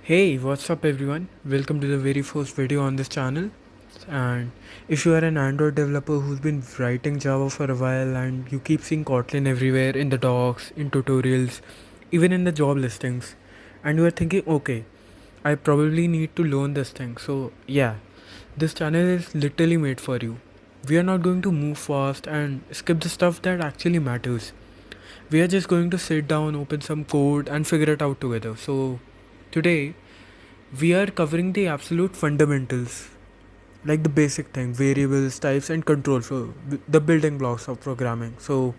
Hey, what's up everyone? Welcome to the very first video on this channel. And if you are an Android developer who's been writing Java for a while and you keep seeing Kotlin everywhere in the docs, in tutorials, even in the job listings, and you are thinking, okay, I probably need to learn this thing. So yeah, this channel is literally made for you. We are not going to move fast and skip the stuff that actually matters. We are just going to sit down, open some code and figure it out together. So today we are covering the absolute fundamentals, like the basic thing, variables, types and control, so the building blocks of programming. So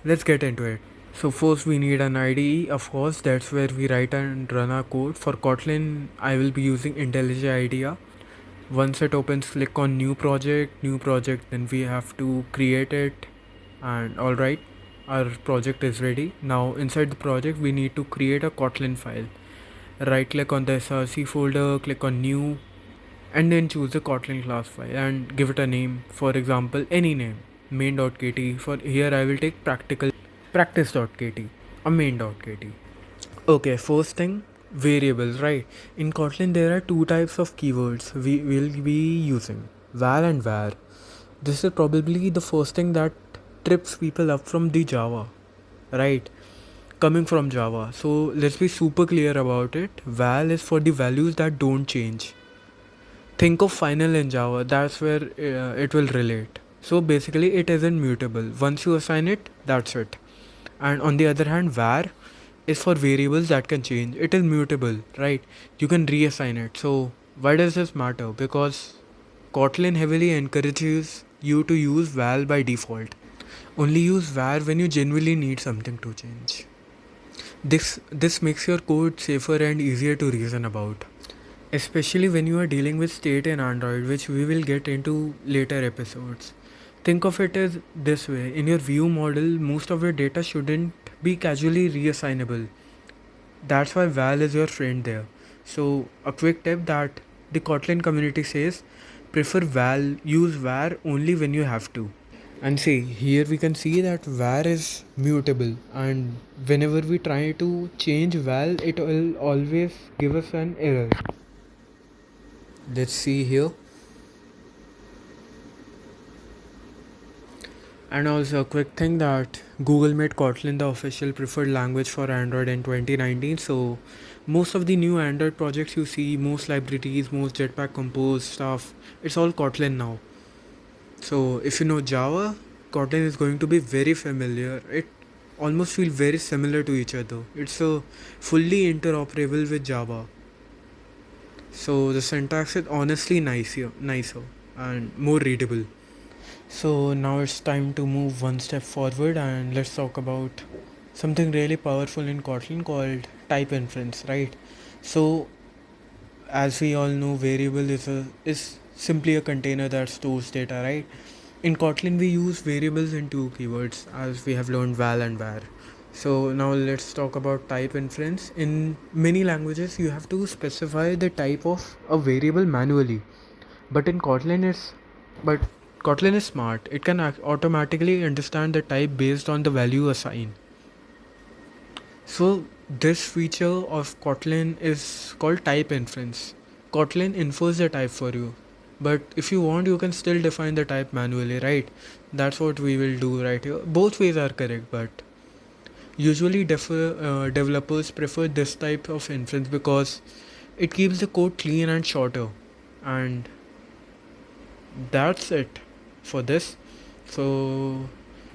let's get into it. So first we need an IDE, of course, that's where we write and run our code. For Kotlin, I will be using IntelliJ IDEA. Once it opens, click on new project, then we have to create it. And alright, our project is ready. Now inside the project we need to create a Kotlin file. Right click on the src folder, click on new, and then choose the Kotlin class file and give it a name. For example, any name, main.kt. For here I will take practice.kt, a main.kt. Okay, first thing, variables, right? In Kotlin there are two types of keywords we will be using, val and var. This is probably the first thing that trips people up from the Java, right? Coming from Java. So let's be super clear about it. Val is for the values that don't change. Think of final in Java, that's where it will relate. So basically it isn't mutable. Once you assign it, that's it. And on the other hand, var is for variables that can change. It is mutable, right? You can reassign it. So why does this matter? Because Kotlin heavily encourages you to use val by default. Only use var when you genuinely need something to change. This makes your code safer and easier to reason about, especially when you are dealing with state in Android, which we will get into later episodes. Think of it as this way. In your view model, most of your data shouldn't be casually reassignable. That's why val is your friend there. So a quick tip that the Kotlin community says, prefer val, use var only when you have to. And see, here we can see that var is mutable, and whenever we try to change val, it will always give us an error. Let's see here. And also a quick thing that Google made Kotlin the official preferred language for Android in 2019. So most of the new Android projects you see, most libraries, most Jetpack Compose stuff, it's all Kotlin now. So if you know Java, Kotlin is going to be very familiar. It almost feels very similar to each other. It's fully interoperable with Java. So the syntax is honestly nicer and more readable. So now it's time to move one step forward and let's talk about something really powerful in Kotlin called type inference, right? So as we all know, variable is simply a container that stores data, right? In Kotlin we use variables in two keywords, as we have learned, val and var. So now let's talk about type inference. In many languages you have to specify the type of a variable manually, but in but Kotlin is smart. It can automatically understand the type based on the value assigned. So this feature of Kotlin is called type inference. Kotlin infers the type for you, but if you want you can still define the type manually, right? That's what we will do right here. Both ways are correct, but usually developers prefer this type of inference because it keeps the code clean and shorter. And that's it for this. So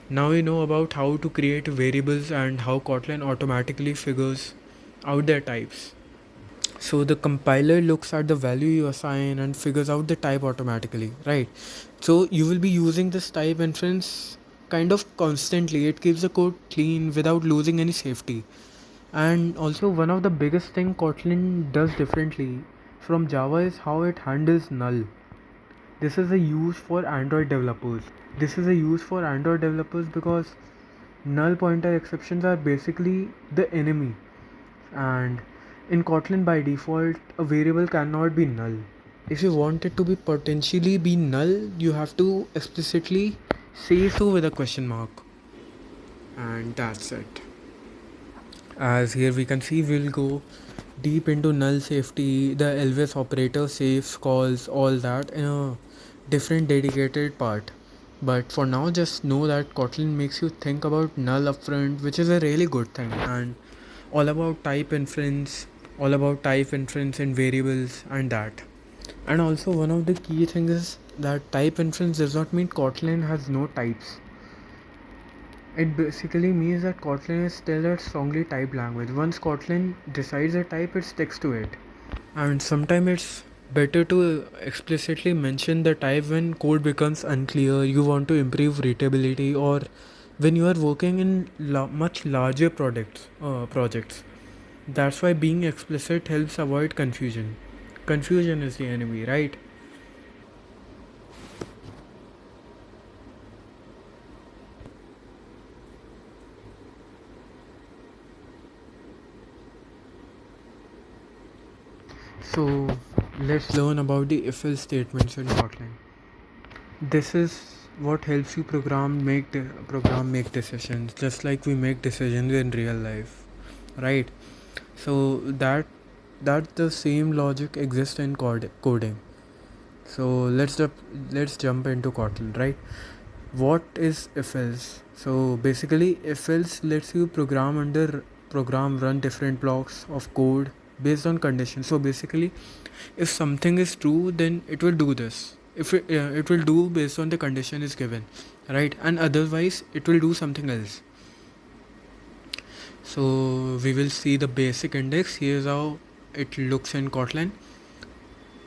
now we know about how to create variables and how Kotlin automatically figures out their types. So the compiler looks at the value you assign and figures out the type automatically, right? So you will be using this type inference kind of constantly. It keeps the code clean without losing any safety. And also one of the biggest thing Kotlin does differently from Java is how it handles null. This is a use for Android developers. Because null pointer exceptions are basically the enemy. And in Kotlin by default, a variable cannot be null. If you want it to be potentially be null, you have to explicitly say so with a question mark. and that's it. As here we can see, we'll go deep into null safety, the LVS operator, saves, calls, all that in a different dedicated part. But for now, just know that Kotlin makes you think about null upfront, which is a really good thing, and all about type inference in variables and that. And also, one of the key things is that type inference does not mean Kotlin has no types. It basically means that Kotlin is still a strongly typed language. Once Kotlin decides a type, it sticks to it. And sometimes it's better to explicitly mention the type when code becomes unclear, you want to improve readability, or when you are working in much larger projects. That's why being explicit helps avoid confusion. Confusion is the enemy, right? So let's learn about the if-else statements in Kotlin. This is what helps you program make decisions, just like we make decisions in real life, right? So that the same logic exists in coding. So let's jump into Kotlin, right? What is if else? So basically, if else lets you program run different blocks of code based on conditions. So basically, if something is true, then it will do this. If it will do based on the condition is given, right? And otherwise, it will do something else. So we will see the basic index. Here's how it looks in Kotlin.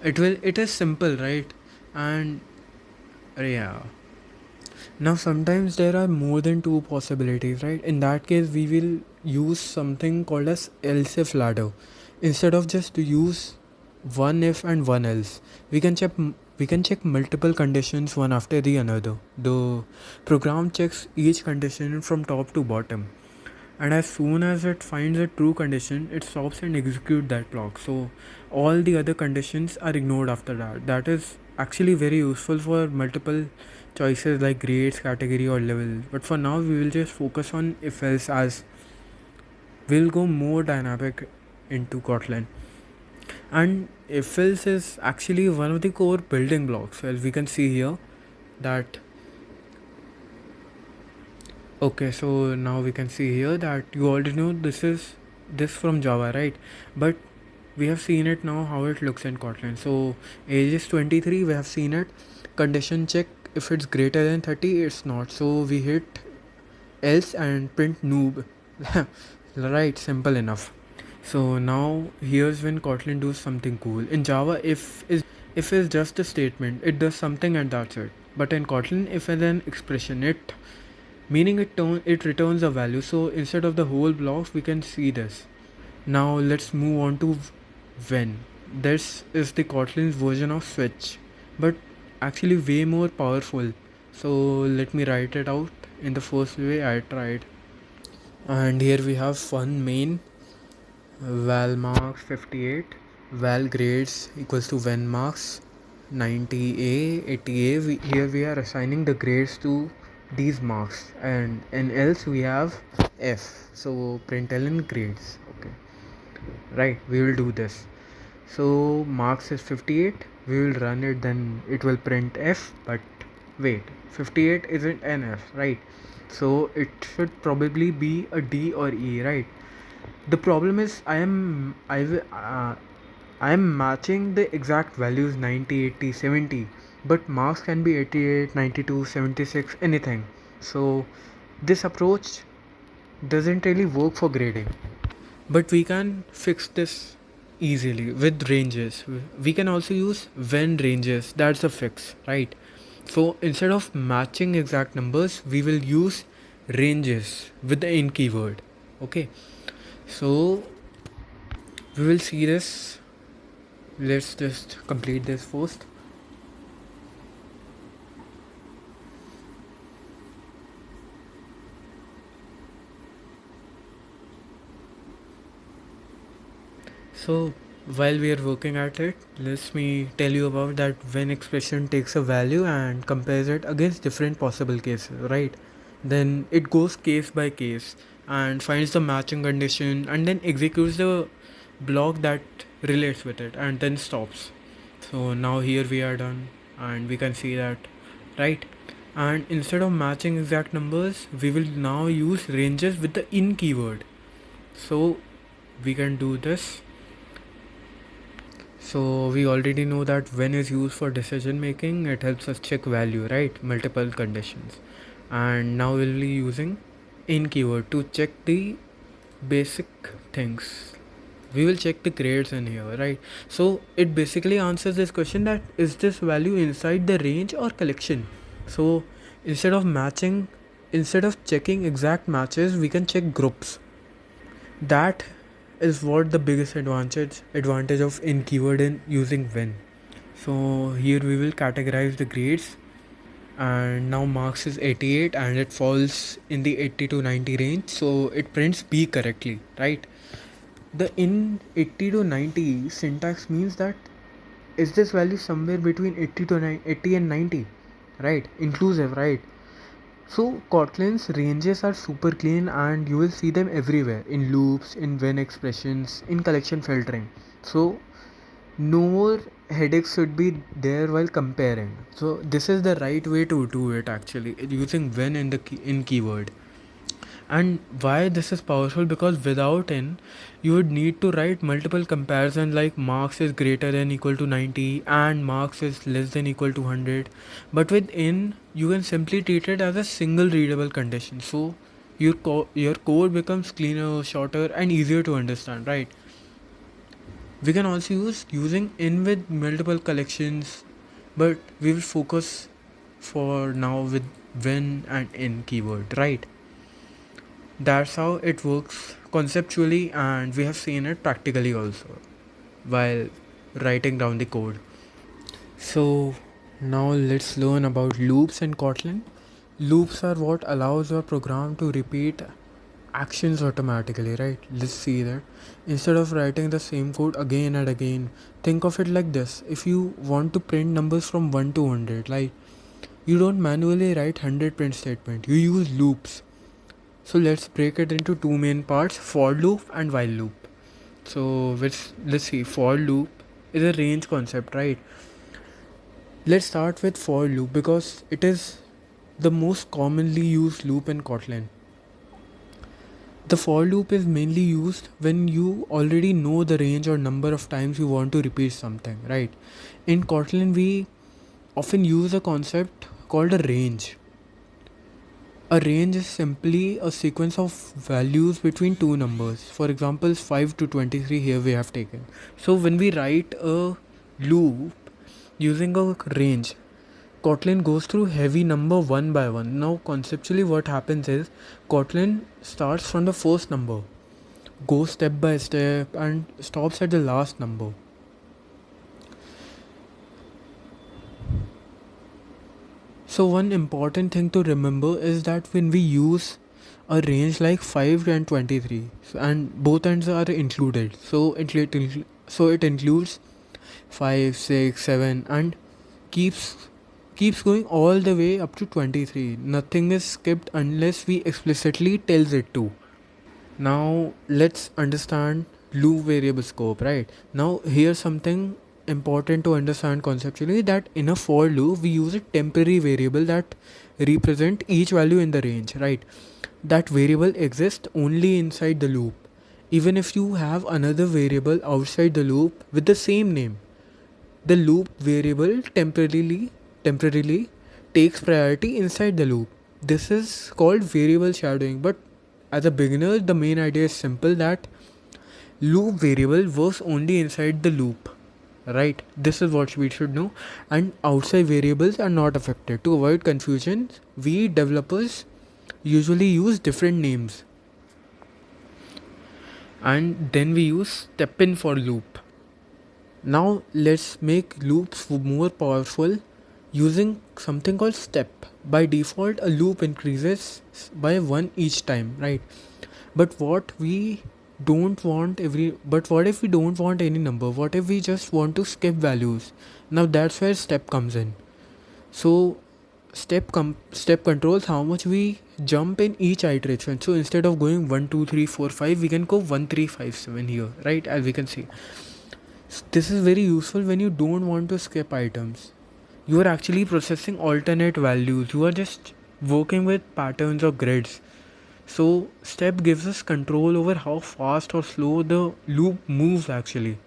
It is simple, right? And yeah. Now sometimes there are more than two possibilities, right? In that case, we will use something called as else if ladder. Instead of just to use one if and one else, we can check multiple conditions one after the another. The program checks each condition from top to bottom, and as soon as it finds a true condition, it stops and execute that block. So all the other conditions are ignored after that. That is actually very useful for multiple choices like grades, category, or level. But for now, we will just focus on if else, as we'll go more dynamic into Kotlin. And if else is actually one of the core building blocks. As we can see here, that okay, so now we can see here that you already know this from Java, right? But we have seen it now how it looks in Kotlin. So age is 23, we have seen it. Condition check, if it's greater than 30, it's not. So we hit else and print noob. Right, simple enough. So now here's when Kotlin does something cool. In Java, if is just a statement, it does something and that's it. But in Kotlin, if is an expression, it returns a value. So instead of the whole blocks, we can see this. Now let's move on to when. This is the Kotlin's version of switch, but actually way more powerful. So let me write it out in the first way I tried. And here we have fun main, val marks 58, val grades equals to when marks 90a, 80a. Here we are assigning the grades to these marks, and in else we have f. So println grades. Okay, right, we will do this. So marks is 58, we will run it, then it will print f. But wait, 58 isn't an f, right? So it should probably be a d or e, right? The problem is I am matching the exact values 90, 80, 70, but marks can be 88, 92, 76, anything. So this approach doesn't really work for grading. But we can fix this easily with ranges. We can also use when ranges. That's a fix, right? So instead of matching exact numbers, we will use ranges with the in keyword. Okay. So we will see this. Let's just complete this first. So while we are working at it, let me tell you about that when expression takes a value and compares it against different possible cases, right? Then it goes case by case and finds the matching condition and then executes the block that relates with it and then stops. So now here we are done and we can see that, right? And instead of matching exact numbers, we will now use ranges with the in keyword. So we can do this. So we already know that when is used for decision making, it helps us check value, right? Multiple conditions. And now we'll be using in keyword to check the basic things. We will check the grades in here, right? So it basically answers this question, that is this value inside the range or collection. So instead of checking exact matches, we can check groups. That is what the biggest advantage of in keyword in using when. So here we will categorize the grades, and now marks is 88 and it falls in the 80 to 90 range, so it prints B correctly, right? The in 80 to 90 syntax means that is this value somewhere between 80 and 90, right? Inclusive, right? So Kotlin's ranges are super clean and you will see them everywhere, in loops, in when expressions, in collection filtering. So no more headaches should be there while comparing. So this is the right way to do it, actually, using when in the in keyword. And why this is powerful, because without in you would need to write multiple comparisons like marks is greater than equal to 90 and marks is less than equal to 100. But with in you can simply treat it as a single readable condition, so your code becomes cleaner, shorter and easier to understand, right? We can also use using in with multiple collections, but we will focus for now with when and in keyword, right? That's how it works conceptually, and we have seen it practically also while writing down the code. So now let's learn about loops in Kotlin. Loops are what allows your program to repeat actions automatically, right? Let's see that. Instead of writing the same code again and again, think of it like this. If you want to print numbers from 1 to 100, like, you don't manually write 100 print statement, you use loops. So let's break it into two main parts, for loop and while loop. So let's see, for loop is a range concept, right? Let's start with for loop because it is the most commonly used loop in Kotlin. The for loop is mainly used when you already know the range or number of times you want to repeat something, right? In Kotlin, we often use a concept called a range. A range is simply a sequence of values between two numbers. For example, 5 to 23 here we have taken. So when we write a loop using a range, Kotlin goes through heavy number one by one. Now conceptually what happens is Kotlin starts from the first number, goes step by step and stops at the last number. So one important thing to remember is that when we use a range like 5 and 23, and both ends are included, so it includes 5, 6, 7 and keeps going all the way up to 23. Nothing is skipped unless we explicitly tells it to. Now let's understand loop variable scope, right? Now here's something important to understand conceptually, that in a for loop we use a temporary variable that represent each value in the range, right? That variable exists only inside the loop. Even if you have another variable outside the loop with the same name, the loop variable temporarily takes priority inside the loop. This is called variable shadowing, but as a beginner the main idea is simple, that loop variable works only inside the loop, right? This is what we should know, and outside variables are not affected. To avoid confusion, we developers usually use different names, and then we use step in for loop. Now let's make loops more powerful using something called step. By default a loop increases by 1 each time, right? But what if we don't want any number? What if we just want to skip values? Now that's where step comes in. So step controls how much we jump in each iteration. So instead of going 1 2 3 4 5, we can go 1 3 5 7 here, right? As we can see, this is very useful when you don't want to skip items. You are actually processing alternate values. You are just working with patterns or grids. So step gives us control over how fast or slow the loop moves actually.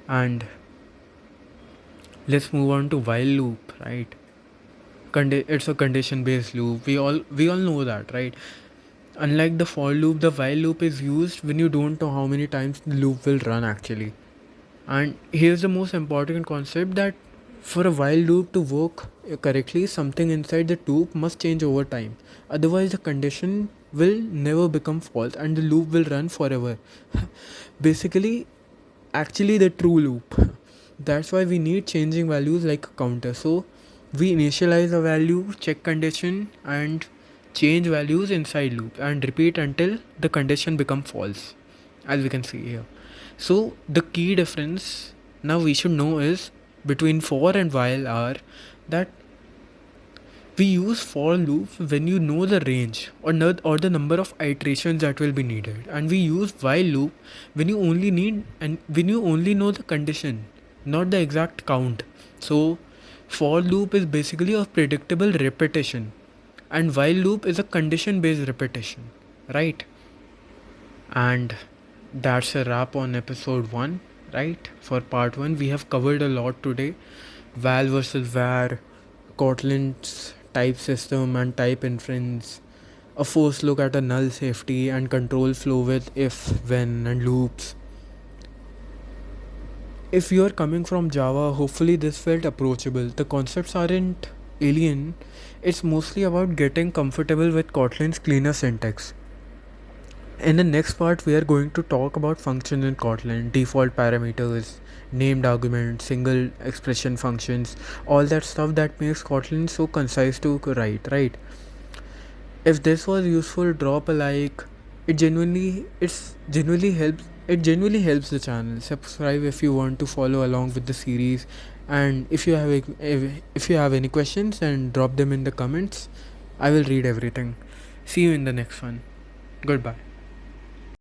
And let's move on to while loop, right? It's a condition based loop. We all know that, right? Unlike the for loop, the while loop is used when you don't know how many times the loop will run actually. And here's the most important concept, that for a while loop to work correctly, something inside the loop must change over time. Otherwise, the condition will never become false and the loop will run forever. Basically, actually, the true loop. That's why we need changing values like a counter. So, we initialize a value, check condition, and change values inside loop and repeat until the condition become false, as we can see here. So the key difference now we should know is between for and while are that we use for loop when you know the range or the number of iterations that will be needed, and we use while loop when you only need and when you only know the condition, not the exact count. So for loop is basically a predictable repetition and while loop is a condition based repetition, right? And that's a wrap on episode 1, right? For part 1 we have covered a lot today: val versus var, Kotlin's type system and type inference, a first look at a null safety and control flow with if, when and loops. If you are coming from Java, hopefully this felt approachable. The concepts aren't alien, it's mostly about getting comfortable with Kotlin's cleaner syntax. In the next part, we are going to talk about functions in Kotlin, default parameters, named arguments, single expression functions, all that stuff that makes Kotlin so concise to write, right? If this was useful, drop a like. It genuinely helps the channel. Subscribe if you want to follow along with the series, and if you have any questions, then drop them in the comments. I will read everything. See you in the next one. Goodbye.